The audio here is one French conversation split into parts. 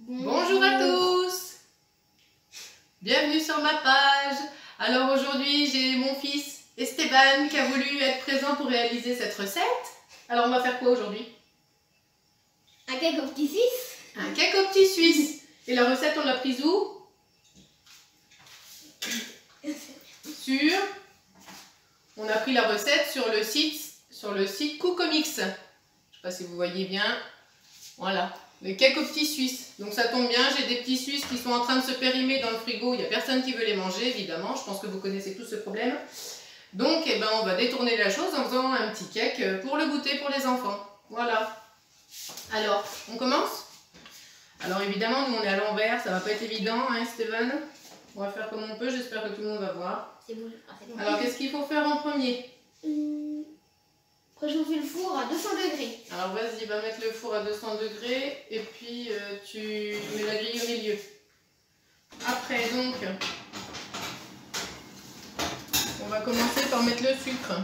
Bonjour à tous. Bienvenue sur ma page. Alors aujourd'hui j'ai mon fils Esteban qui a voulu être présent pour réaliser cette recette. Alors on va faire quoi aujourd'hui? Un cake au petit suisse. Un cake au petit suisse. Et la recette on l'a prise où? On a pris la recette sur le site Cookomix. Je ne sais pas si vous voyez bien. Voilà, le cake au petit suisse. Donc ça tombe bien, j'ai des petits suisses qui sont en train de se périmer dans le frigo. Il n'y a personne qui veut les manger, évidemment. Je pense que vous connaissez tous ce problème. Donc eh ben, on va détourner la chose en faisant un petit cake pour le goûter pour les enfants. Voilà. Alors, on commence? Alors évidemment, nous on est à l'envers, ça va pas être évident, hein Stéphane? On va faire comme on peut, j'espère que tout le monde va voir. C'est bon. Alors qu'est-ce qu'il faut faire en premier? Préchauffer le four à 200 degrés. Alors vas-y, va mettre le four à 200 degrés et puis tu mets la grille au milieu. Après donc, on va commencer par mettre le sucre.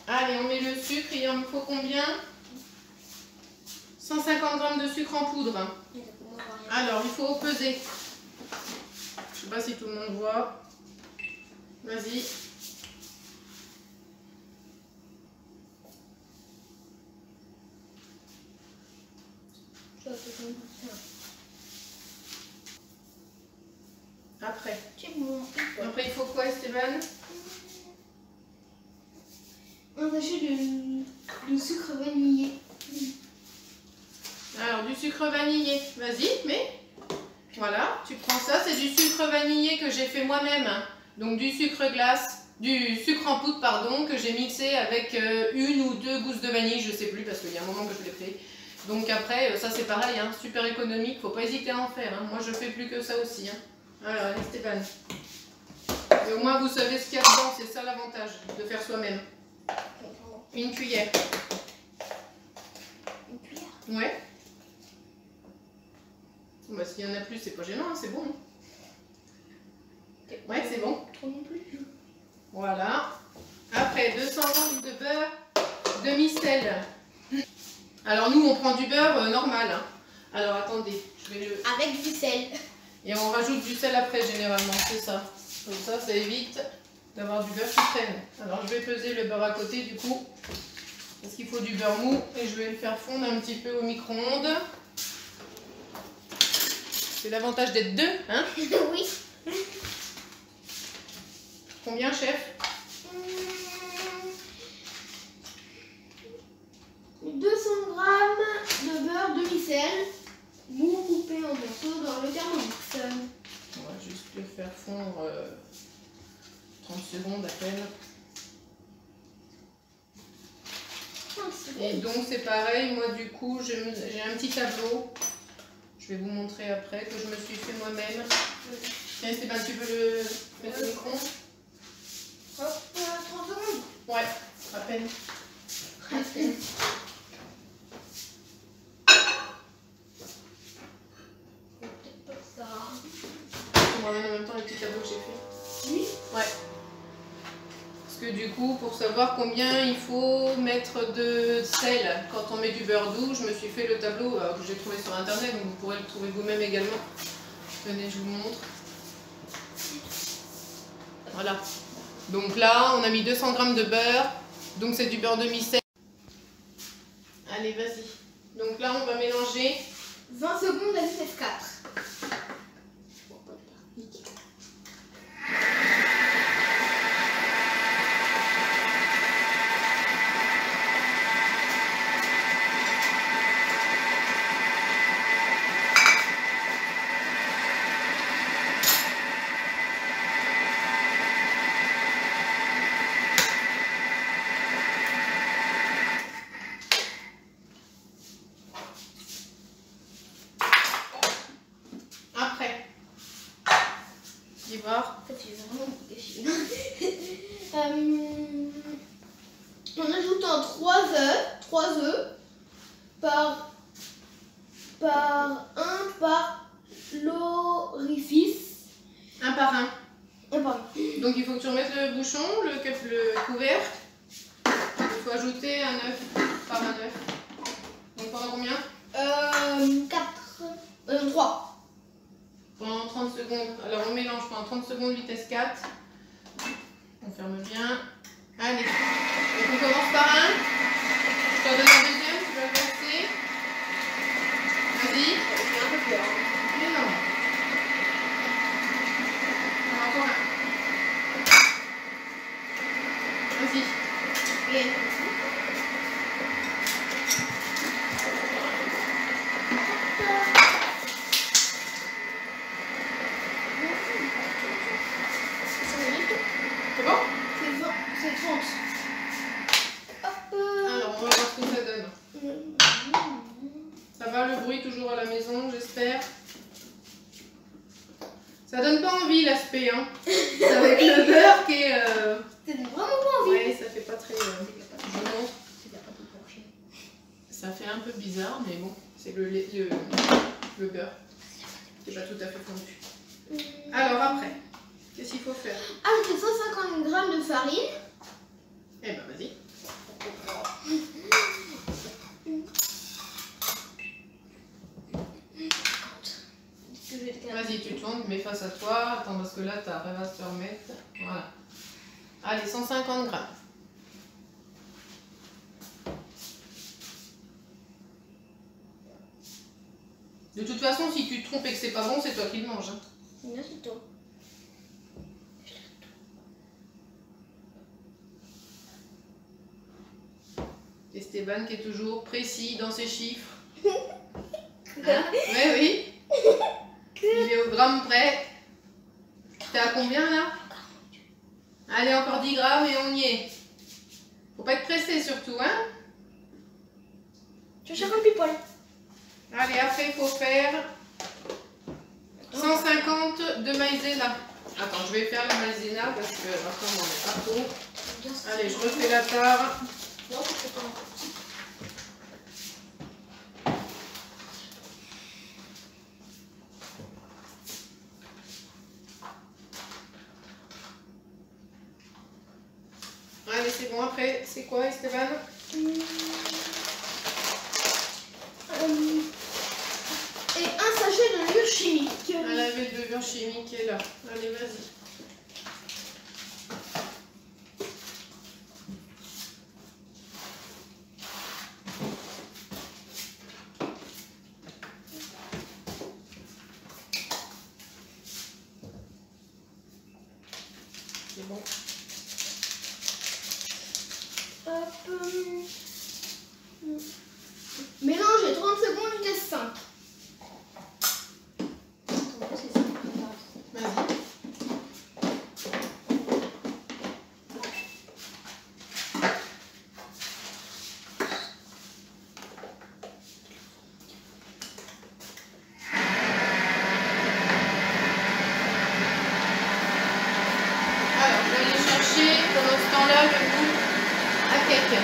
Allez, on met le sucre, il en faut combien? 150 g de sucre en poudre. Alors, il faut peser. Je sais pas si tout le monde voit. Vas-y. Après. Après, il faut quoi, Esteban? Un sachet de sucre vanillé. Alors, du sucre vanillé. Vas-y, mais... Voilà, tu prends ça, c'est du sucre vanillé que j'ai fait moi-même. Donc du sucre glace, du sucre en poudre, pardon, que j'ai mixé avec une ou deux gousses de vanille, je sais plus parce qu'il y a un moment que je l'ai fait. Donc après, ça c'est pareil, hein, super économique, faut pas hésiter à en faire. Hein. Moi je fais plus que ça aussi. Hein. Alors, allez Stéphane. Et au moins vous savez ce qu'il y a dedans, c'est ça l'avantage de faire soi-même. Une cuillère. Une cuillère? Ouais. Bah, s'il y en a plus, c'est pas gênant, hein, c'est bon. Ouais, c'est bon. Trop non plus. Voilà. Après, 200 g de beurre demi-sel. Alors nous, on prend du beurre normal. Hein. Alors attendez, je vais le... Avec du sel. Et on rajoute du sel après, généralement, c'est ça. Comme ça évite d'avoir du beurre qui traîne. Alors je vais peser le beurre à côté, du coup. Parce qu'il faut du beurre mou. Et je vais le faire fondre un petit peu au micro-ondes. C'est l'avantage d'être deux, hein? Oui. Combien, chef? 200 g de beurre demi-sel, mou coupé en morceaux dans le Thermomix. On va juste le faire fondre 30 secondes à peine. Et donc c'est pareil, moi du coup j'ai un petit tableau. Je vais vous montrer après que je me suis fait moi-même. Tiens Stéphane, tu peux le mettre au micro? Hop, 30 secondes. Ouais, à peine. À peine. Peut-être pas ça. Je vous ramène en même temps le petit tableau que j'ai fait. Oui. Ouais. Parce que du coup, pour savoir combien il faut mettre de sel quand on met du beurre doux, je me suis fait le tableau que j'ai trouvé sur internet, donc vous pourrez le trouver vous-même également. Venez, je vous montre. Voilà. Donc là, on a mis 200 g de beurre, donc c'est du beurre demi-sel. Allez, vas-y. Donc là, on va mélanger 20 secondes à vitesse 4. après. Tu voir. En fait, j'ai vraiment beaucoup déchiré. En ajoutant 3 œufs par l'orifice. Un par un. Pardon. Donc il faut que tu remettes le bouchon, le couvercle. Il faut ajouter un œuf par un œuf. Donc pendant combien? 4. 3. Pendant 30 secondes. Alors on mélange pendant 30 secondes, vitesse 4. On ferme bien. Allez. Donc on commence par un. Je t'en donne un deuxième, tu vas le verser. Vas-y. Un peu plus. Mais non. Encore un. Vas-y. Et... C'est bon? C'est 30. Hop. Alors on va voir ce que ça donne. Ça va le bruit toujours à la maison, j'espère. Ça donne pas envie l'aspect, hein. Avec le beurre qui est. C'est vraiment pas envie. Ouais, ça fait pas très. Jaune. Ça fait un peu bizarre, mais bon, c'est le beurre. C'est pas tout à fait fondu. Alors après, qu'est-ce qu'il faut faire? Ajouter 150 g de farine. Eh ben vas-y. Vas-y, tu tournes, mets face à toi. Attends, parce que là, ta rêve va se remettre. Voilà. Allez, 150 grammes. De toute façon, si tu te trompes et que c'est pas bon, c'est toi qui le manges. Hein. Non, c'est toi. Esteban qui est toujours précis dans ses chiffres. Hein? Ouais, oui. Il est au gramme près. T'es à combien là? Allez, encore 10 grammes et on y est. Faut pas être pressé surtout, hein? Je cherche un people. Allez, après il faut faire 150 de maïzena. Attends, je vais faire le maïzena parce que après on n'en est pas trop. Allez, je refais la tare. Non, c'est pas. Allez, c'est bon. Après, c'est quoi, Esteban? Et un sachet de levure chimique. Ah, la levure chimique est là. Allez, vas-y. C'est bon. Hop. Mélangez 30 secondes, vitesse 5. Vas-y. Alors, je vais aller chercher pendant ce temps-là le goût à cake.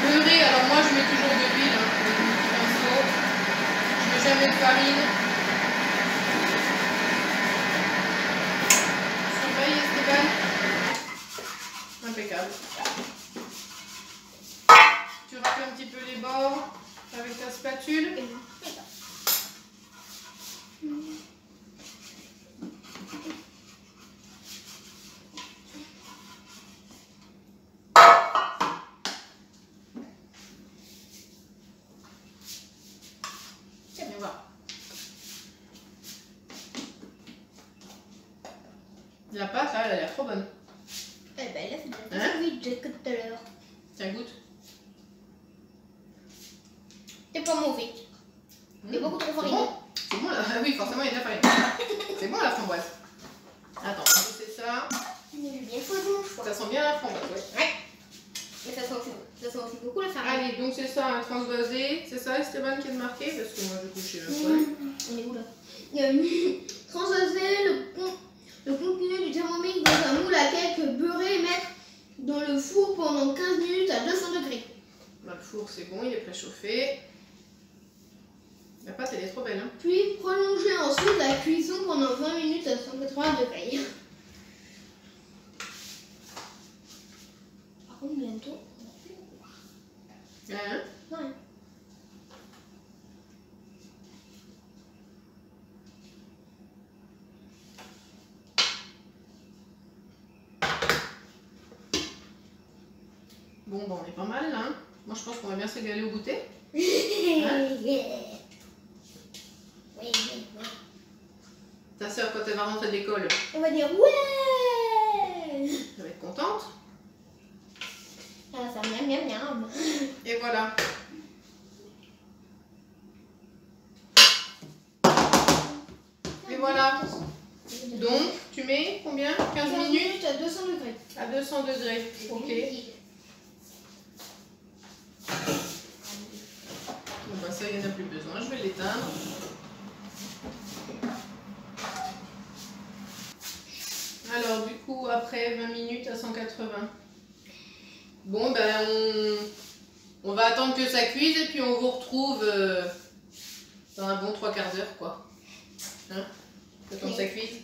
Beurré, alors moi je mets toujours de l'huile, hein, un petit pinceau. Je mets jamais de farine. Surveille Esteban. Impeccable. Tu refais un petit peu les bords avec ta spatule. Viens voir. La pâte là, elle a l'air trop bonne. Eh ben là, c'est bien. Hein? Oui, j'ai que tout à l'heure. Tiens, goûte. C'est pas mauvais. C'est beaucoup trop C'est farineux. bon. C'est bon là. Ah oui, forcément, il y a de la farine. C'est bon la framboise. Attends, c'est ça. J'ai bien choisi mon choix. Ça sent bien la framboise, ouais. Ouais. Mais ça sent aussi beaucoup la farine. Allez, donc c'est ça, un transvasé. C'est ça, Esteban, qui est marqué? Parce que moi, je couchais même pas. On est où là? Transvaser le contenu du thermomix dans un moule à cake beurré et mettre dans le four pendant 15 minutes à 200 degrés. Bah, le four, c'est bon, il est préchauffé. La pâte, elle est trop belle. Hein. Puis prolonger ensuite la cuisson pendant 20 minutes à 180 degrés. Par contre, bientôt. Hein? Ouais. Bon, on est pas mal là. Hein. Moi, je pense qu'on va bien se régaler au goûter. Hein? Oui. Ta soeur, quand elle va rentrer de l'école, On va dire ouais. elle va être contente. Ah, ça miam. Et voilà. Et voilà. Donc, tu mets combien? 15 minutes à 200 degrés. à 200 degrés. Ok. Bon, bah ça, il n'y en a plus besoin. Je vais l'éteindre. Alors, du coup, après 20 minutes à 180. Bon, ben, on va attendre que ça cuise et puis on vous retrouve dans un bon 3/4 d'heure, quoi. Hein? Le temps que ça cuise.